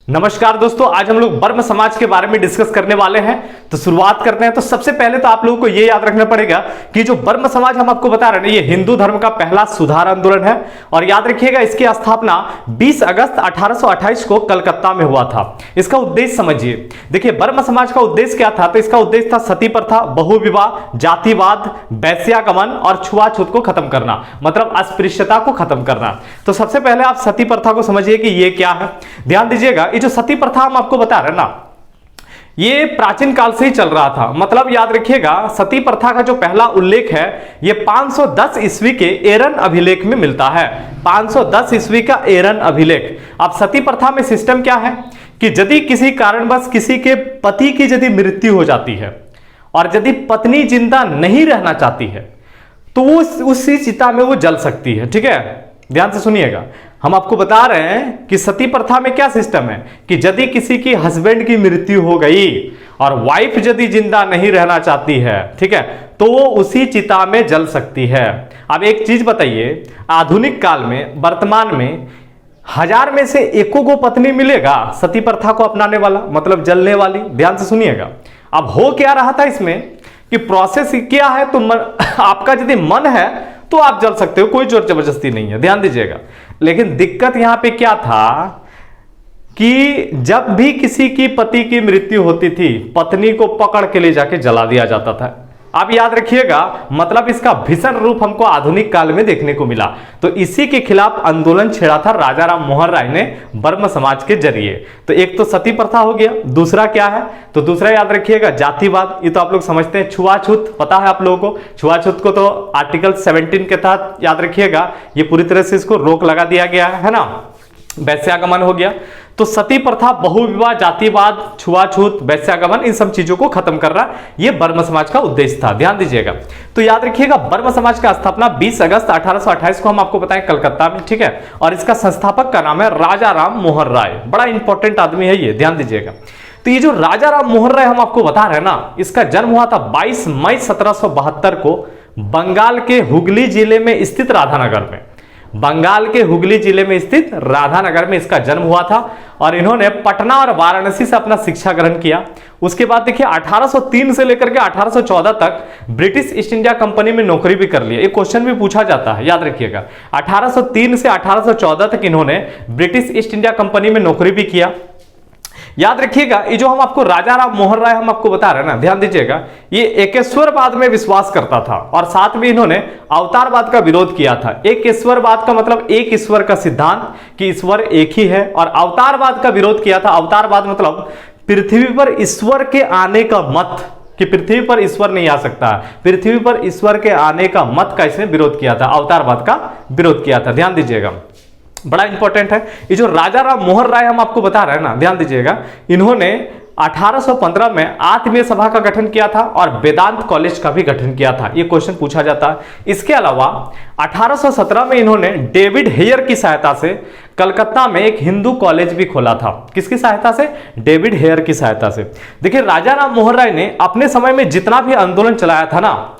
नमस्कार दोस्तों, आज हम लोग वर्म समाज के बारे में डिस्कस करने वाले हैं। तो शुरुआत करते हैं। तो सबसे पहले तो आप लोगों को यह याद रखना पड़ेगा कि जो वर्म समाज हम आपको बता रहे हैं, ये हिंदू धर्म का पहला सुधार आंदोलन है। और याद रखिएगा, इसकी स्थापना 20 अगस्त 1828 को कलकत्ता में हुआ था। इसका उद्देश्य समझिए। देखिए, वर्म समाज का उद्देश्य क्या था? तो इसका उद्देश्य था सती प्रथा, बहुविवाह, जातिवाद, वैश्यागमन और छुआछूत को खत्म करना, मतलब अस्पृश्यता को खत्म करना। तो सबसे पहले आप सती प्रथा को समझिए कि ये क्या है। ध्यान दीजिएगा, जो सती प्रथा हम आपको बता रहे हैं ना, ये प्राचीन काल से ही चल रहा था। मतलब याद रखिएगा, सती प्रथा का जो पहला उल्लेख है ये 510 ईस्वी के एरन अभिलेख में मिलता है। 510 ईस्वी का एरन अभिलेख। अब सती प्रथा में सिस्टम क्या है कि यदि किसी कारणवश किसी के पति की यदि मृत्यु हो जाती है और यदि पत्नी जिंदा नहीं रहना चाहती है तो वो उसी चिता में वो जल सकती है। ठीक है, ध्यान से सुनिएगा। हम आपको बता रहे हैं कि सती प्रथा में क्या सिस्टम है कि यदि किसी की हस्बैंड की मृत्यु हो गई और वाइफ यदि जिंदा नहीं रहना चाहती है, ठीक है, तो वो उसी चिता में जल सकती है। अब एक चीज बताइए, आधुनिक काल में, वर्तमान में 1000 में से एको को पत्नी मिलेगा सती प्रथा को अपनाने वाला, मतलब जलने वाली? ध्यान से सुनिएगा। अब हो क्या रहा था इसमें कि प्रोसेस क्या है, तो आपका यदि मन है तो आप जल सकते हो, कोई जोर जबरदस्ती नहीं है। ध्यान दीजिएगा। लेकिन दिक्कत यहां पे क्या था कि जब भी किसी की पति की मृत्यु होती थी, पत्नी को पकड़ के ले जाके जला दिया जाता था। आप याद रखिएगा, मतलब इसका भीषण रूप हमको आधुनिक काल में देखने को मिला। तो इसी के खिलाफ आंदोलन छेड़ा था राजा राम मोहन राय ने वर्म समाज के जरिए। तो एक तो सती प्रथा हो गया, दूसरा क्या है? तो दूसरा याद रखिएगा जातिवाद। ये तो आप लोग समझते हैं। छुआछूत पता है आप लोगों को? छुआछूत को तो आर्टिकल 17 के तहत याद रखिएगा, ये पूरी तरह से इसको रोक लगा दिया गया है ना। वैश्यागमन हो गया। तो सती प्रथा, बहुविवाह, जातिवाद, छुआछूत, वैश्यागमन, इन सब चीजों को खत्म करना, यह वर्म समाज का उद्देश्य था। ध्यान दीजिएगा। तो याद रखिएगा, वर्म समाज का स्थापना 20 अगस्त 1828 को हम आपको बताएं कलकत्ता में। ठीक है, और इसका संस्थापक का नाम है राजा राम मोहन राय। बड़ा इंपॉर्टेंट आदमी है ये, ध्यान दीजिएगा। तो ये जो राजा राम मोहन राय हम आपको बता रहे हैं ना, इसका जन्म हुआ था 22 मई 1772 को बंगाल के हुगली जिले में स्थित राधानगर में। बंगाल के हुगली जिले में स्थित राधानगर में इसका जन्म हुआ था। और इन्होंने पटना और वाराणसी से अपना शिक्षा ग्रहण किया। उसके बाद देखिए 1803 से लेकर के 1814 तक ब्रिटिश ईस्ट इंडिया कंपनी में नौकरी भी कर लिया। एक क्वेश्चन भी पूछा जाता है, याद रखिएगा। 1803 से 1814 तक इन्होंने ब्रिटिश ईस्ट इंडिया कंपनी में नौकरी भी किया। याद रखिएगा, ये जो हम आपको राजा राम मोहन राय हम आपको बता रहे हैं ना, ध्यान दीजिएगा, ये एकेश्वरवाद में विश्वास करता था और साथ में इन्होंने अवतारवाद का विरोध किया था। एकेश्वरवाद का मतलब एक ईश्वर का सिद्धांत कि ईश्वर एक ही है, और अवतारवाद का विरोध किया था। अवतारवाद मतलब पृथ्वी पर ईश्वर के आने का मत, कि पृथ्वी पर ईश्वर नहीं आ सकता, पृथ्वी पर ईश्वर के आने का मत का इसने विरोध किया था, अवतारवाद का विरोध किया था। ध्यान दीजिएगा, बड़ा इंपॉर्टेंट है। ये जो राजा राम मोहन राय हम आपको बता रहे हैं ना, ध्यान दीजिएगा, इन्होंने 1815 में आत्मीय सभा का गठन किया था और वेदांत कॉलेज का भी गठन किया था। ये क्वेश्चन पूछा जाता है। इसके अलावा 1817 में इन्होंने डेविड हेयर की सहायता से कलकत्ता में एक हिंदू कॉलेज भी खोला था। किसकी सहायता से? डेविड हेयर की सहायता से। देखिए, राजा राम मोहन राय ने अपने समय में जितना भी आंदोलन चलाया था ना,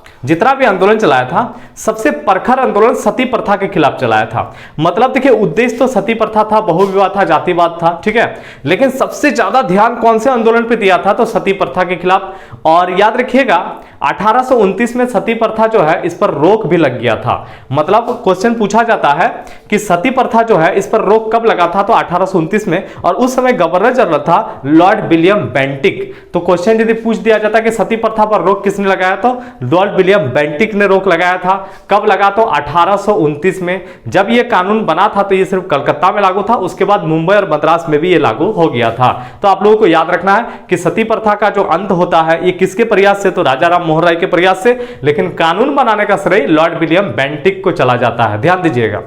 सबसे प्रखर आंदोलन सती प्रथा के खिलाफ चलाया था। मतलब देखिए, उद्देश्य तो सती प्रथा था, बहुविवाह था, जातिवाद था, ठीक है, लेकिन सबसे ज्यादा ध्यान कौन से आंदोलन पे दिया था? तो सती प्रथा के खिलाफ। और याद रखिएगा, 1829 में सती प्रथा जो है इस पर रोक भी लग गया था। मतलब क्वेश्चन पूछा जाता है कि सती प्रथा जो है इस पर रोक कब लगा था? तो 1829 में। और उस समय गवर्नर जनरल था लॉर्ड विलियम बेंटिक। तो क्वेश्चन यदि पूछ दिया जाता कि सती प्रथा पर रोक किसने लगाया, तो लॉर्ड विलियम बेंटिक ने रोक लगाया था। कब लगा? तो 1829 में। जब यह कानून बना था तो यह सिर्फ कलकत्ता में लागू था, उसके बाद मुंबई और मद्रास में भी यह लागू हो गया था। तो आप लोगों को याद रखना है कि सती प्रथा का जो अंत होता है ये किसके प्रयास से? तो राजा राम मोहन राय के प्रयास से। लेकिन कानून बनाने का श्रेय लॉर्ड विलियम बेंटिक को चला जाता है। ध्यान दीजिएगा।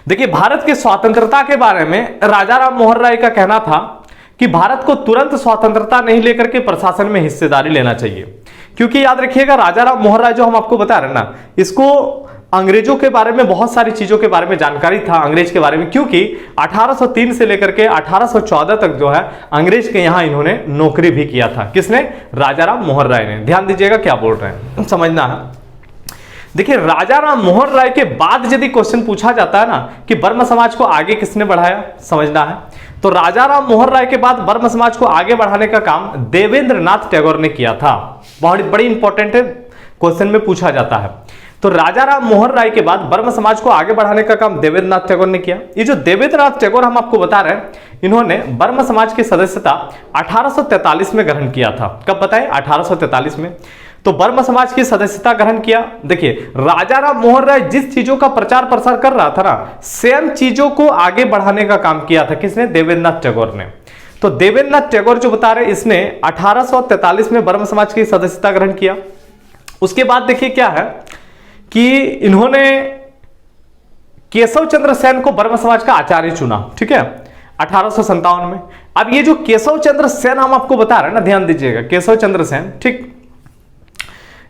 देखिए, भारत की स्वतंत्रता के बारे में राजा राम मोहन राय का कहना था कि भारत को तुरंत स्वतंत्रता नहीं लेकर के प्रशासन में हिस्सेदारी लेना चाहिए। क्योंकि याद रखिएगा, राजा राम मोहन राय जो हम आपको बता रहे हैं ना, इसको अंग्रेजों के बारे में, बहुत सारी चीजों के बारे में जानकारी था अंग्रेज के बारे में। क्योंकि 1803 से लेकर के 1814 तक जो है अंग्रेज के यहां इन्होंने नौकरी भी किया था। किसने? राजा राम मोहन राय ने। ध्यान दीजिएगा क्या बोल रहे हैं, समझना है। देखिए, राजा राम मोहन राय के बाद यदि क्वेश्चन पूछा जाता है ना कि वर्म समाज को आगे किसने बढ़ाया, समझना है। तो राजा राम मोहन राय के बाद ब्रह्म समाज को आगे बढ़ाने का काम देवेंद्र नाथ टैगोर ने किया था। बहुत बड़ी इंपॉर्टेंट है, क्वेश्चन में पूछा जाता है। तो राजा राम मोहन राय के बाद ब्रह्म समाज को आगे बढ़ाने का काम देवेंद्र नाथ टैगोर ने किया। ये जो देवेंद्र नाथ टैगोर हम आपको बता रहे हैं, इन्होंने ब्रह्म समाज की सदस्यता 1843 में ग्रहण किया था। कब बताएं? 1843 में। तो ब्रह्म समाज की सदस्यता ग्रहण किया। देखिए, राजा राम मोहन राय जिस चीजों का प्रचार प्रसार कर रहा था ना, सेम चीजों को आगे बढ़ाने का काम किया था। किसने? देवेंद्र नाथ टैगोर ने। तो देवेंद्र नाथ टैगोर जो बता रहे, इसने 1843 में ब्रह्म समाज की सदस्यता ग्रहण किया। उसके बाद देखिए क्या है कि इन्होंने केशव चंद्र सेन को ब्रह्म समाज का आचार्य चुना। ठीक है, 1857 में। अब ये जो केशव चंद्र सेन हम आपको बता रहे हैं ना, ध्यान दीजिएगा, केशव चंद्र सेन, ठीक,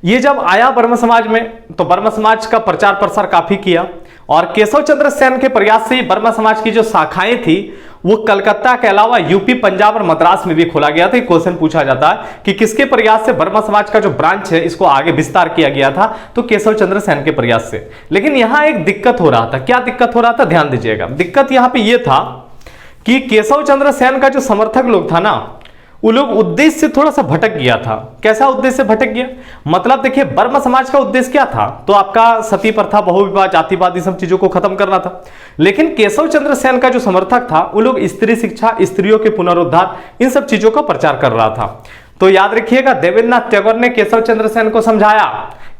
ये जब आया ब्रह्म समाज में तो ब्रह्म समाज का प्रचार प्रसार काफी किया। और केशव चंद्र सेन के प्रयास से ब्रह्म समाज की जो शाखाएं थी वो कलकत्ता के अलावा यूपी, पंजाब और मद्रास में भी खोला गया था। क्वेश्चन पूछा जाता है कि किसके प्रयास से ब्रह्म समाज का जो ब्रांच है इसको आगे विस्तार किया गया था? तो केशव चंद्र सेन के प्रयास से। लेकिन यहां एक दिक्कत हो रहा था। क्या दिक्कत हो रहा था? ध्यान दीजिएगा। दिक्कत यहां पे ये था कि केशव चंद्र सेन का जो समर्थक लोग था ना, वो लोग उद्देश्य से थोड़ा सा भटक गया था। कैसा उद्देश्य से भटक गया? मतलब देखिए, ब्रह्म समाज का उद्देश्य क्या था? तो आपका सती प्रथा, बहुविवाह, जातिवाद, सब चीजों को खत्म करना था। लेकिन केशव चंद्र सेन का जो समर्थक था, वो लोग स्त्री शिक्षा, स्त्रियों के पुनरुद्धार, इन सब चीजों का प्रचार कर रहा था। तो याद रखिएगा, देवेंद्र नाथ टैगोर ने केशव चंद्र सेन को समझाया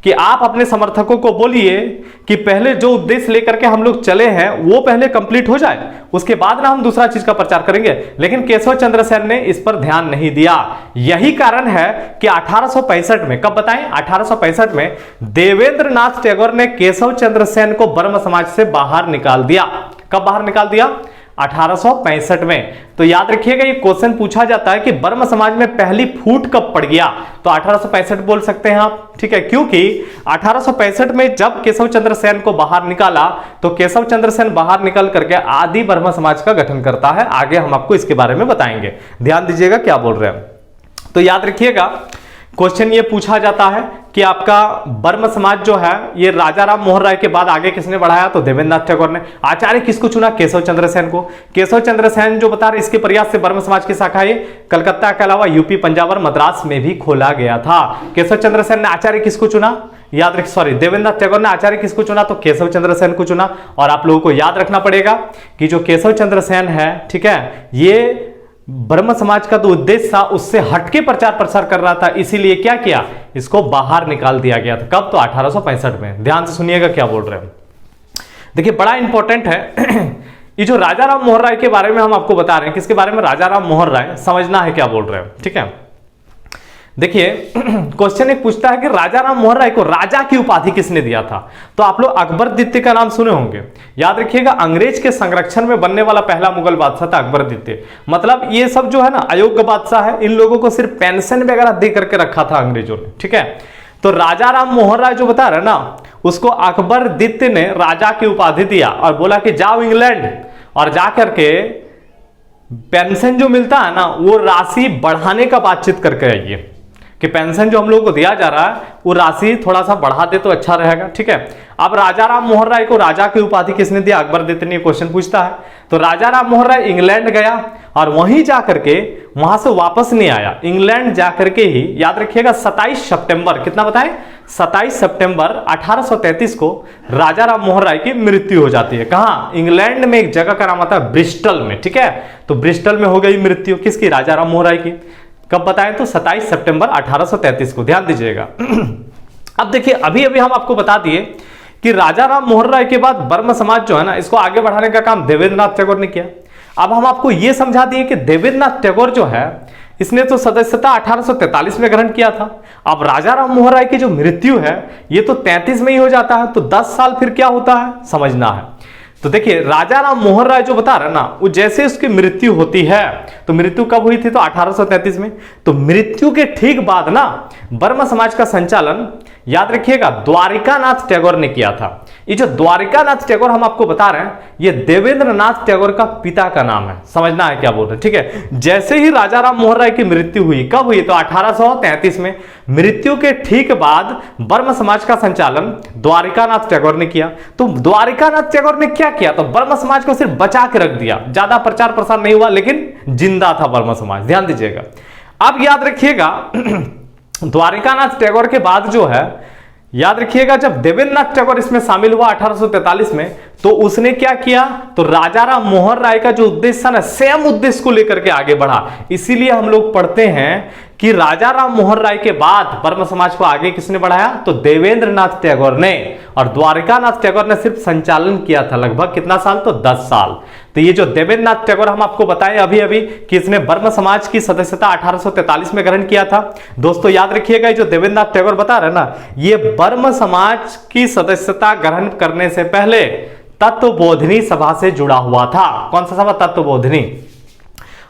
कि आप अपने समर्थकों को बोलिए कि पहले जो उद्देश्य लेकर के हम लोग चले हैं वो पहले कंप्लीट हो जाए, उसके बाद ना हम दूसरा चीज का प्रचार करेंगे। लेकिन केशव चंद्र सेन ने इस पर ध्यान नहीं दिया। यही कारण है कि 1865 में, कब बताएं? 1865 में देवेंद्र नाथ टैगोर ने केशव चंद्र सेन को ब्रह्म समाज से बाहर निकाल दिया। कब बाहर निकाल दिया? 1865 में। तो याद रखिएगा, ये क्वेश्चन पूछा जाता है कि ब्रह्म समाज में पहली फूट कब पड़ गया? तो 1865 बोल सकते हैं आप। ठीक है, क्योंकि 1865 में जब केशव चंद्र सेन को बाहर निकाला तो केशव चंद्र सेन बाहर निकल करके आदि ब्रह्म समाज का गठन करता है। आगे हम आपको इसके बारे में बताएंगे। ध्यान दीजिएगा क्या बोल रहे हैं। तो याद रखिएगा, क्वेश्चन ये पूछा जाता है कि आपका ब्रह्म समाज जो है ये राजा राम मोहन राय के बाद आगे किसने बढ़ाया? तो देवेंद्र नाथ टैगोर ने। आचार्य किसको चुना? केशव चंद्र सेन को। केशव चंद्र सेन जो बता रहे, इसके प्रयास से ब्रह्म समाज की शाखाएं कलकत्ता के अलावा यूपी, पंजाब और मद्रास में भी खोला गया था। केशव चंद्र सेन ने आचार्य किसको चुना? याद रख, सॉरी, देवेंद्र नाथ टैगोर ने आचार्य किसको चुना? तो केशव चंद्र सेन को चुना। और आप लोगों को याद रखना पड़ेगा कि जो केशव चंद्र सेन है, ठीक है, ये ब्रह्म समाज का तो उद्देश्य था उससे हटके प्रचार प्रसार कर रहा था, इसीलिए क्या किया? इसको बाहर निकाल दिया गया था। कब? तो 1865 में। ध्यान से सुनिएगा क्या बोल रहे हैं। देखिए, बड़ा इंपॉर्टेंट है ये जो राजा राम मोहन राय के बारे में हम आपको बता रहे हैं। किसके बारे में? राजा राम मोहन राय। समझना है क्या बोल रहे हैं। ठीक है, देखिए, क्वेश्चन एक पूछता है कि राजा राम मोहन राय को राजा की उपाधि किसने दिया था? तो आप लोग अकबर द्वितीय का नाम सुने होंगे। याद रखिएगा, अंग्रेज के संरक्षण में बनने वाला पहला मुगल बादशाह था अकबर द्वितीय। मतलब ये सब जो है ना अयोग्य बादशाह है, इन लोगों को सिर्फ पेंशन वगैरह दे करके रखा था अंग्रेजों ने। ठीक है, तो राजा राम मोहन राय जो बता रहे ना, उसको अकबर द्वितीय ने राजा की उपाधि दिया और बोला कि जाओ इंग्लैंड और जा करके पेंशन जो मिलता है ना वो राशि बढ़ाने का बातचीत करके आइए, कि पेंशन जो हम लोगों को दिया जा रहा है वो राशि थोड़ा सा बढ़ा दे तो अच्छा रहेगा। ठीक है, अब राजा राम मोहन राय को राजा की उपाधि किसने दिया? अकबर द्वितीय ने। क्वेश्चन पूछता है। तो राजा राम मोहन राय इंग्लैंड गया और वहीं जाकर के वहां से वापस नहीं आया। इंग्लैंड जाकर के ही, याद रखिएगा, 27 सितंबर, कितना बताएं? 27 सितंबर 1833 को राजा राम मोहन राय की मृत्यु हो जाती है। कहां? इंग्लैंड में एक जगह का नाम आता है ब्रिस्टल में। ठीक है, तो ब्रिस्टल में हो गई मृत्यु किसकी? राजा राम मोहन राय की। कब बताएं? तो 27 सितंबर 1833 को। ध्यान दीजिएगा। अब देखिए, अभी अभी हम आपको बता दिए कि राजा राम मोहन राय के बाद ब्रह्म समाज जो है ना इसको आगे बढ़ाने का काम देवेंद्र नाथ टैगोर ने किया। अब हम आपको यह समझा दिए कि देवेंद्र नाथ टैगोर जो है इसने तो सदस्यता 1843 में ग्रहण किया था। अब राजा राम मोहन राय की जो मृत्यु है ये तो 33 में ही हो जाता है। तो 10 साल फिर क्या होता है समझना है। तो देखिए, राजा राम मोहन राय जो बता रहा है ना, वो जैसे उसकी मृत्यु होती है, तो मृत्यु कब हुई थी? तो 1833 में। तो मृत्यु के ठीक बाद ना ब्रह्म समाज का संचालन, याद रखिएगा, द्वारिकानाथ टैगोर ने किया था। ये जो द्वारिकानाथ टैगोर हम आपको बता रहे हैं, ये देवेंद्रनाथ टैगोर का पिता का नाम है। समझना है क्या बोल रहे हैं, ठीक है। जैसे ही राजा राम मोहन राय की मृत्यु हुई, कब हुई, तो 1833 में। मृत्यु के ठीक बाद ब्रह्म समाज का संचालन द्वारिकानाथ टैगोर ने किया। तो द्वारिकानाथ टैगोर ने क्या किया, तो ब्रह्म समाज को सिर्फ बचा के रख दिया, ज्यादा प्रचार प्रसार नहीं हुआ, लेकिन जिंदा था ब्रह्म समाज। ध्यान दीजिएगा। अब याद रखिएगा द्वारिकानाथ टैगोर के बाद जो है, याद रखिएगा, जब देवेंद्रनाथ टैगोर इसमें शामिल हुआ 1843 में, तो उसने क्या किया, तो राजा राम मोहन राय का जो उद्देश्य था ना, सेम उद्देश्य को लेकर के आगे बढ़ा। इसीलिए हम लोग पढ़ते हैं कि राजा राम मोहन राय के बाद ब्रह्म समाज को आगे किसने बढ़ाया, तो देवेंद्रनाथ टैगोर ने। और द्वारिकानाथ टैगोर ने सिर्फ संचालन किया था, लगभग कितना साल, तो 10 साल। तो ये जो देवेंद्रनाथ टैगोर हम आपको बताएं अभी अभी कि इसने ब्रह्म समाज की सदस्यता 1843 में ग्रहण किया था। दोस्तों याद रखिएगा, ये जो देवेंद्रनाथ टैगोर बता रहे ना, ये ब्रह्म समाज की सदस्यता ग्रहण करने से पहले तत्वबोधिनी सभा से जुड़ा हुआ था। कौन सा सभा, तत्वबोधिनी।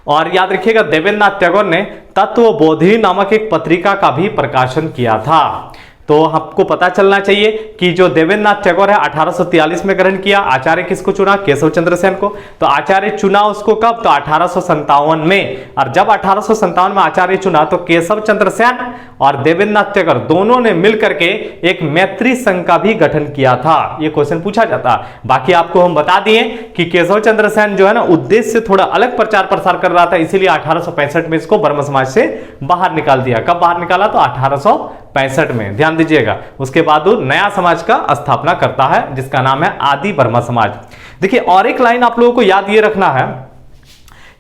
और याद रखिएगा देवेंद्रनाथ टैगोर ने तत्वबोधिनी नामक एक पत्रिका का भी प्रकाशन किया था। तो आपको पता चलना चाहिए कि जो देवेंद्रनाथ टैगोर है 1843 में ग्रहण किया। आचार्य किसको चुना, केशव चंद्र सेन को। तो आचार्य चुना उसको कब, तो 1857 में। और जब 1857 में आचार्य चुना, तो केशव चंद्र सेन और देवेंद्रनाथ टैगोर दोनों ने मिलकर के एक मैत्री संघ का भी गठन किया था। ये क्वेश्चन पूछा जाता। बाकी आपको हम बता दिए कि केशव चंद्र सेन जो है ना, उद्देश्य से थोड़ा अलग प्रचार प्रसार कर रहा था, इसीलिए 1865 में इसको ब्रह्म समाज से बाहर निकाल दिया। कब बाहर निकाला, तो 1865 में। ध्यान दीजिएगा। उसके बाद वो नया समाज का स्थापना करता है, जिसका नाम है आदि ब्रह्म समाज। देखिए और एक लाइन आप लोगों को याद ये रखना है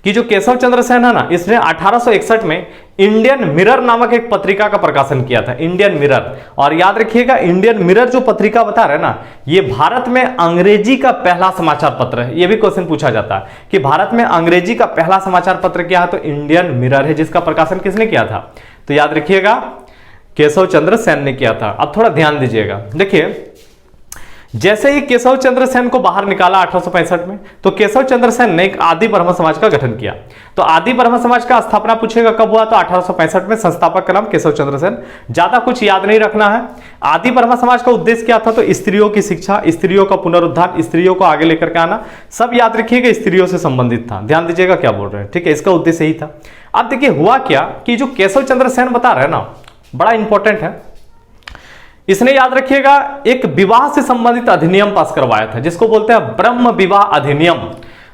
कि जो केशव चंद्र सेन है ना, इसने 1861 में इंडियन मिरर नामक एक पत्रिका का प्रकाशन किया था, इंडियन मिरर। और याद रखिएगा, इंडियन मिरर जो पत्रिका बता रहे हैं ना, ये भारत में अंग्रेजी का पहला समाचार पत्र है। ये भी क्वेश्चन पूछा जाता है कि भारत में अंग्रेजी का पहला समाचार पत्र क्या है, तो इंडियन मिरर है, जिसका प्रकाशन किसने किया था, तो याद रखिएगा केशव चंद्र सेन ने किया था। अब थोड़ा ध्यान दीजिएगा। देखिए जैसे ही केशव चंद्र सेन को बाहर निकाला 1865 में, तो केशव चंद्र सेन ने एक आदि ब्रह्म समाज का गठन किया। तो आदि ब्रह्म समाज का स्थापना पूछेगा कब हुआ, तो 1865 में। संस्थापक का नाम केशव चंद्र सेन। ज्यादा कुछ याद नहीं रखना है। आदि ब्रह्म समाज का उद्देश्य क्या था, तो स्त्रियों की शिक्षा, स्त्रियों का पुनरुद्धार, स्त्रियों को आगे लेकर के आना, सब याद रखिएगा स्त्रियों से संबंधित था। ध्यान दीजिएगा क्या बोल रहे हैं, ठीक है, इसका उद्देश्य यही था। अब देखिए हुआ क्या कि जो केशव चंद्र सेन बता रहे हैं ना, बड़ा इंपॉर्टेंट है। इसने याद रखिएगा एक विवाह से संबंधित अधिनियम पास करवाया था, जिसको बोलते हैं ब्रह्म विवाह अधिनियम।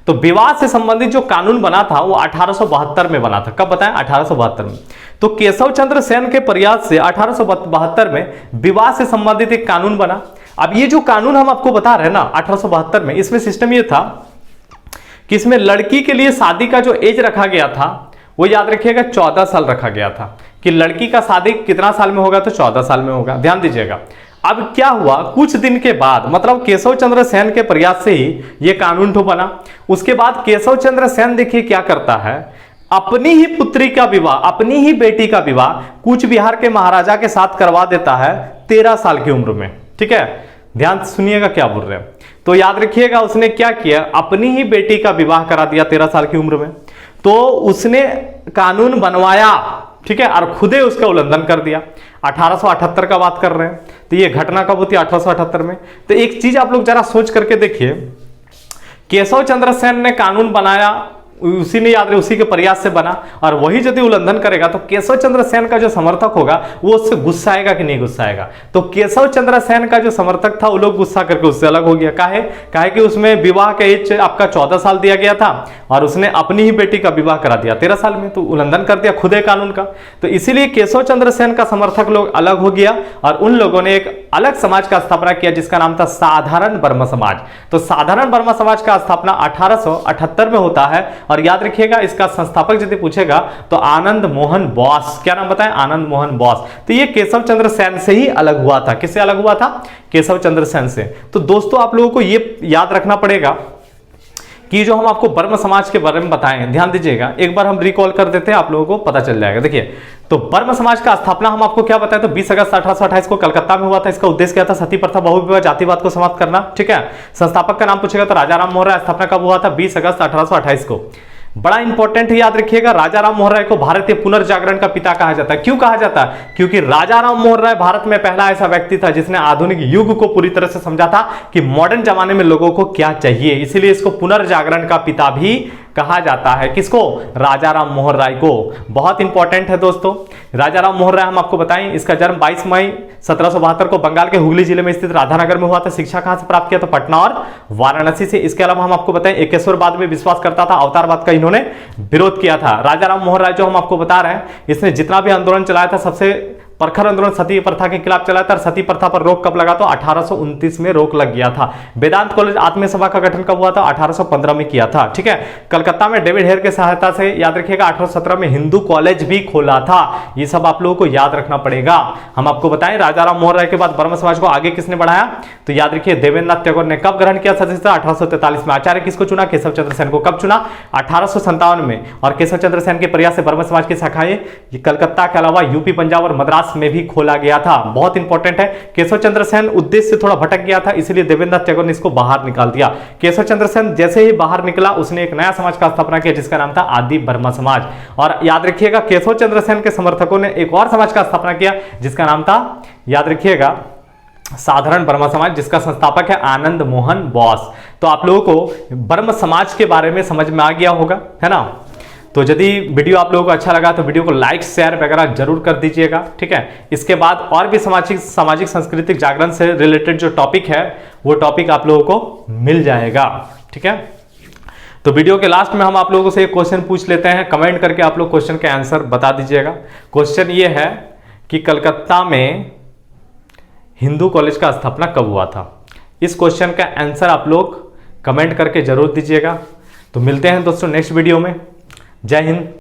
तो विवाह से संबंधित जो कानून बना था वो 1872 में बना था। कब बताएं, 1872 में। तो केशव चंद्र सेन के प्रयास से 1872 में विवाह से संबंधित एक कानून बना। अब ये जो कानून हम आपको बता रहे हैं ना 1872 में, इसमें सिस्टम ये था कि इसमें लड़की के लिए शादी का जो एज रखा गया था वो याद रखिएगा 14 साल रखा गया था, कि लड़की का शादी कितना साल में होगा, तो 14 साल में होगा। ध्यान दीजिएगा। अब क्या हुआ, कुछ दिन के बाद, मतलब केशव चंद्र सेन के प्रयास से ही ये कानून तो बना। उसके बाद केशव चंद्र सेन देखिए क्या करता है, अपनी ही पुत्री का विवाह, अपनी ही बेटी का विवाह कूच बिहार के महाराजा के साथ करवा देता है 13 साल की उम्र में। ठीक है, ध्यान सुनिएगा क्या बोल रहे हैं। तो याद रखिएगा उसने क्या किया, अपनी ही बेटी का विवाह करा दिया 13 साल की उम्र में। तो उसने कानून बनवाया, ठीक है, और खुदे उसका उल्लंघन कर दिया। 1878 का बात कर रहे हैं, तो ये घटना कब होती है, 1878 में। तो एक चीज आप लोग जरा सोच करके देखिए, केशव चंद्र सेन ने कानून बनाया, उसी ने याद रहे उसी के प्रयास से बना, और वही यदि उल्लंघन करेगा तो केशव चंद्र सेन का जो समर्थक होगा वो उससे गुस्सा आएगा कि नहीं गुस्सा आएगा। तो केशव चंद्र सेन का जो समर्थक था वो लोग गुस्सा करके उससे अलग हो गया। काहे कि उसमें विवाह का एज आपका 14 साल दिया गया था और उसने अपनी ही बेटी का विवाह करा दिया 13 साल में, तो उल्लंघन कर दिया खुदे कानून का। तो इसीलिए केशव चंद्र सेन का समर्थक लोग अलग हो गया और उन लोगों ने एक अलग समाज का स्थापना किया जिसका नाम था साधारण ब्रह्म समाज। तो साधारण ब्रह्म समाज का स्थापना 1878 में होता है। और याद रखिएगा इसका संस्थापक यदि पूछेगा तो आनंद मोहन बोस। क्या नाम बताएं, आनंद मोहन बोस। तो ये केशव चंद्र सेन से ही अलग हुआ था। किससे अलग हुआ था, केशव चंद्र सेन से। तो दोस्तों आप लोगों को ये याद रखना पड़ेगा कि जो हम आपको ब्रह्म समाज के बारे में बताएं, ध्यान दीजिएगा, एक बार हम रिकॉल कर देते हैं, आप लोगों को पता चल जाएगा। देखिए, तो ब्रह्म समाज का स्थापना हम आपको क्या बताया, तो 20 अगस्त 1828 को कलकत्ता में हुआ था। इसका उद्देश्य क्या था, सती प्रथा, बहुविवाह, जातिवाद को समाप्त करना। ठीक है, संस्थापक का नाम पूछेगा तो राजा राम मोहन राय। स्थापना कब हुआ था, 20 अगस्त 1828 को। बड़ा इंपॉर्टेंट है, याद रखिएगा, राजा राम मोहन राय को भारतीय पुनर्जागरण का पिता कहा जाता है। क्यों कहा जाता है? क्योंकि राजा राम मोहन राय भारत में पहला ऐसा व्यक्ति था जिसने आधुनिक युग को पूरी तरह से समझा था कि मॉडर्न जमाने में लोगों को क्या चाहिए, इसीलिए इसको पुनर्जागरण का पिता भी कहा जाता है। किसको? राजा राम मोहन राय को। बहुत इंपॉर्टेंट है दोस्तों, राजा राम मोहन राय हम आपको बताएं, इसका जन्म 22 मई 1772 को बंगाल के हुगली जिले में स्थित राधानगर में हुआ था। शिक्षा कहां से प्राप्त किया? तो पटना और वाराणसी से। इसके अलावा हम आपको बताएं, एकेश्वरवाद में विश्वास करता था, अवतारवाद का इन्होंने विरोध किया था। राजा राम मोहन राय जो हम आपको बता रहे हैं, इसने जितना भी आंदोलन चलाया था, सबसे प्रखर आंदोलन सती प्रथा के खिलाफ चला था। सती प्रथा पर रोक कब लगा? तो 1829 में रोक लग गया था। वेदांत कॉलेज आत्मीय सभा का गठन कब हुआ था? 1815 में किया था। ठीक है। कलकत्ता में डेविड हेयर के सहायता से, याद रखिएगा, 1817 में हिंदू कॉलेज भी खोला था। ये सब आप लोगों को याद रखना पड़ेगा। हम आपको बताएं, राजा राम मोहन राय के बाद ब्रह्म समाज को आगे किसने बढ़ाया? तो याद रखिए, देवेंद्रनाथ टैगोर ने। कब ग्रहण किया सदस्यता? 1843 में। आचार्य किसको चुना? केशव चंद्र सेन को। कब चुना? 1857 में। और केशव चंद्र सेन के प्रयास से ब्रह्म समाज की शाखाएं कलकत्ता के अलावा यूपी, पंजाब और मद्रास में भी खोला गया था। बहुत इंपॉर्टेंट है। केशव चंद्र सेन उद्देश्य से थोड़ा भटक गया था, इसलिए देवेंद्रनाथ टैगोर ने इसको बाहर निकाल दिया। केशव चंद्र सेन जैसे ही बाहर निकला, उसने एक नया समाज का स्थापना किया जिसका नाम था आदि ब्रह्म समाज। और याद रखिएगा, केशव चंद्र सेन के समर्थकों ने एक और समाज का स्थापना किया जिसका नाम था, याद रखिएगा, साधारण ब्रह्म समाज, जिसका संस्थापक है आनंद मोहन बोस। तो आप लोगों को ब्रह्म समाज के बारे में समझ में आ गया होगा, है ना। तो यदि वीडियो आप लोगों को अच्छा लगा तो वीडियो को लाइक शेयर वगैरह जरूर कर दीजिएगा। ठीक है। इसके बाद और भी सामाजिक सांस्कृतिक जागरण से रिलेटेड जो टॉपिक है, वो टॉपिक आप लोगों को मिल जाएगा। ठीक है। तो वीडियो के लास्ट में हम आप लोगों से एक क्वेश्चन पूछ लेते हैं, कमेंट करके आप लोग क्वेश्चन के आंसर बता दीजिएगा। क्वेश्चन ये है कि कलकत्ता में हिंदू कॉलेज का स्थापना कब हुआ था? इस क्वेश्चन का आंसर आप लोग कमेंट करके जरूर दीजिएगा। तो मिलते हैं दोस्तों नेक्स्ट वीडियो में। जय हिंद।